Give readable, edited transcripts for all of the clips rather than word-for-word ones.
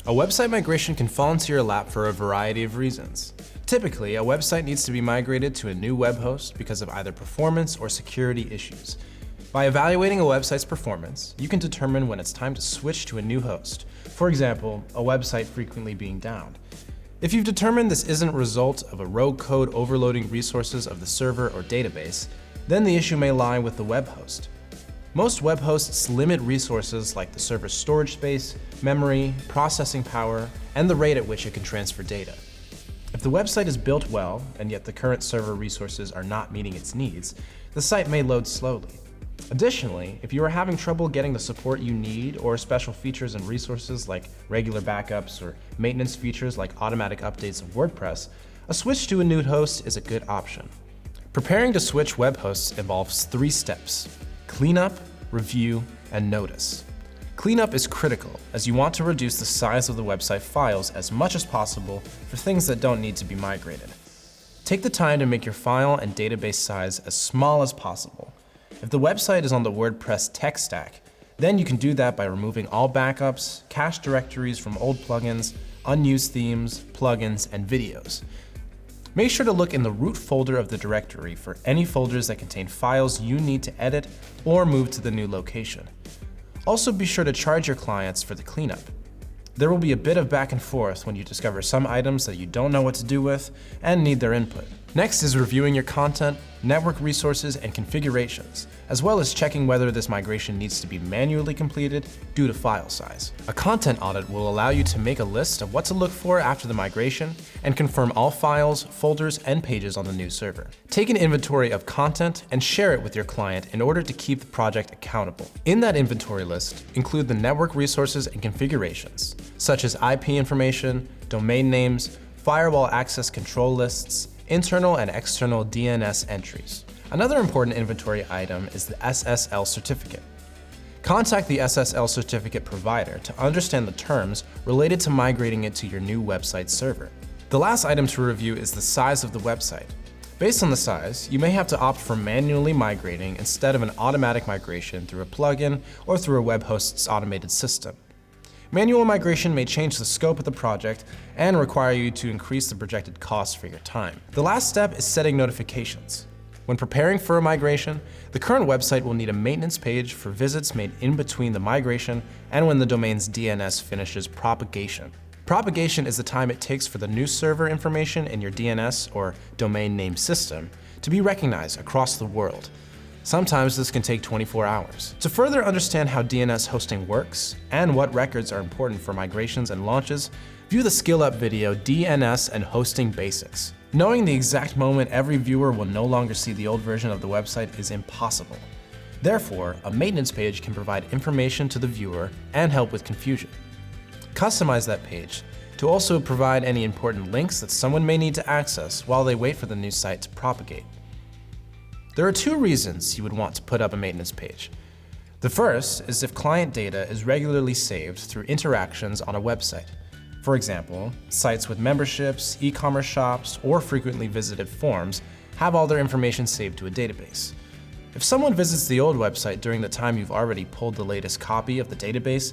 A website migration can fall into your lap for a variety of reasons. Typically, a website needs to be migrated to a new web host because of either performance or security issues. By evaluating a website's performance, you can determine when it's time to switch to a new host. For example, a website frequently being downed. If you've determined this isn't a result of a rogue code overloading resources of the server or database, then the issue may lie with the web host. Most web hosts limit resources like the server's storage space, memory, processing power, and the rate at which it can transfer data. If the website is built well, and yet the current server resources are not meeting its needs, the site may load slowly. Additionally, if you are having trouble getting the support you need or special features and resources like regular backups or maintenance features like automatic updates of WordPress, a switch to a new host is a good option. Preparing to switch web hosts involves 3 steps: cleanup, review, and notice. Cleanup is critical as you want to reduce the size of the website files as much as possible for things that don't need to be migrated. Take the time to make your file and database size as small as possible. If the website is on the WordPress tech stack, then you can do that by removing all backups, cache directories from old plugins, unused themes, plugins, and videos. Make sure to look in the root folder of the directory for any folders that contain files you need to edit or move to the new location. Also be sure to charge your clients for the cleanup. There will be a bit of back and forth when you discover some items that you don't know what to do with and need their input. Next is reviewing your content, network resources, and configurations, as well as checking whether this migration needs to be manually completed due to file size. A content audit will allow you to make a list of what to look for after the migration and confirm all files, folders, and pages on the new server. Take an inventory of content and share it with your client in order to keep the project accountable. In that inventory list, include the network resources and configurations, such as IP information, domain names, firewall access control lists, internal and external DNS entries. Another important inventory item is the SSL certificate. Contact the SSL certificate provider to understand the terms related to migrating it to your new website server. The last item to review is the size of the website. Based on the size, you may have to opt for manually migrating instead of an automatic migration through a plugin or through a web host's automated system. Manual migration may change the scope of the project and require you to increase the projected cost for your time. The last step is setting notifications. When preparing for a migration, the current website will need a maintenance page for visits made in between the migration and when the domain's DNS finishes propagation. Propagation is the time it takes for the new server information in your DNS or domain name system to be recognized across the world. Sometimes this can take 24 hours. To further understand how DNS hosting works and what records are important for migrations and launches, view the Skill Up video, DNS and Hosting Basics. Knowing the exact moment every viewer will no longer see the old version of the website is impossible. Therefore, a maintenance page can provide information to the viewer and help with confusion. Customize that page to also provide any important links that someone may need to access while they wait for the new site to propagate. There are 2 reasons you would want to put up a maintenance page. The first is if client data is regularly saved through interactions on a website. For example, sites with memberships, e-commerce shops, or frequently visited forums have all their information saved to a database. If someone visits the old website during the time you've already pulled the latest copy of the database,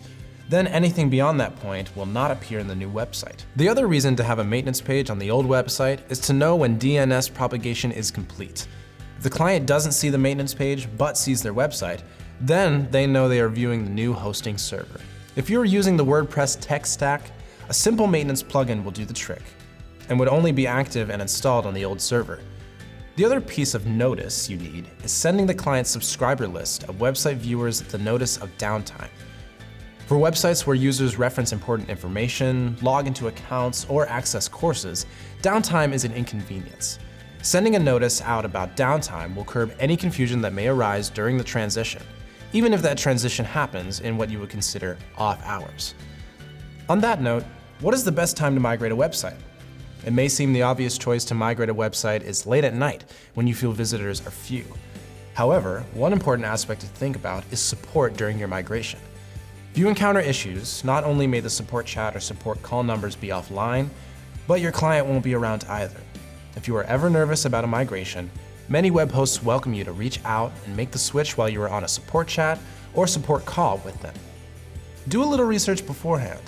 then anything beyond that point will not appear in the new website. The other reason to have a maintenance page on the old website is to know when DNS propagation is complete. If the client doesn't see the maintenance page but sees their website, then they know they are viewing the new hosting server. If you're using the WordPress tech stack, a simple maintenance plugin will do the trick and would only be active and installed on the old server. The other piece of notice you need is sending the client's subscriber list of website viewers the notice of downtime. For websites where users reference important information, log into accounts, or access courses, downtime is an inconvenience. Sending a notice out about downtime will curb any confusion that may arise during the transition, even if that transition happens in what you would consider off hours. On that note, what is the best time to migrate a website? It may seem the obvious choice to migrate a website is late at night when you feel visitors are few. However, one important aspect to think about is support during your migration. If you encounter issues, not only may the support chat or support call numbers be offline, but your client won't be around either. If you are ever nervous about a migration, many web hosts welcome you to reach out and make the switch while you are on a support chat or support call with them. Do a little research beforehand.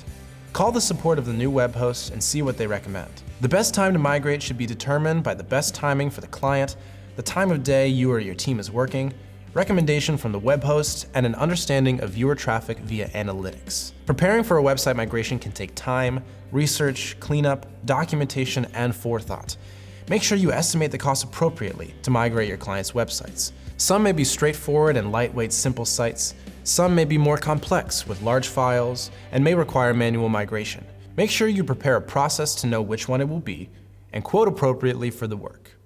Call the support of the new web host and see what they recommend. The best time to migrate should be determined by the best timing for the client, the time of day you or your team is working, recommendation from the web host, and an understanding of viewer traffic via analytics. Preparing for a website migration can take time, research, cleanup, documentation, and forethought. Make sure you estimate the cost appropriately to migrate your clients' websites. Some may be straightforward and lightweight simple sites. Some may be more complex with large files and may require manual migration. Make sure you prepare a process to know which one it will be and quote appropriately for the work.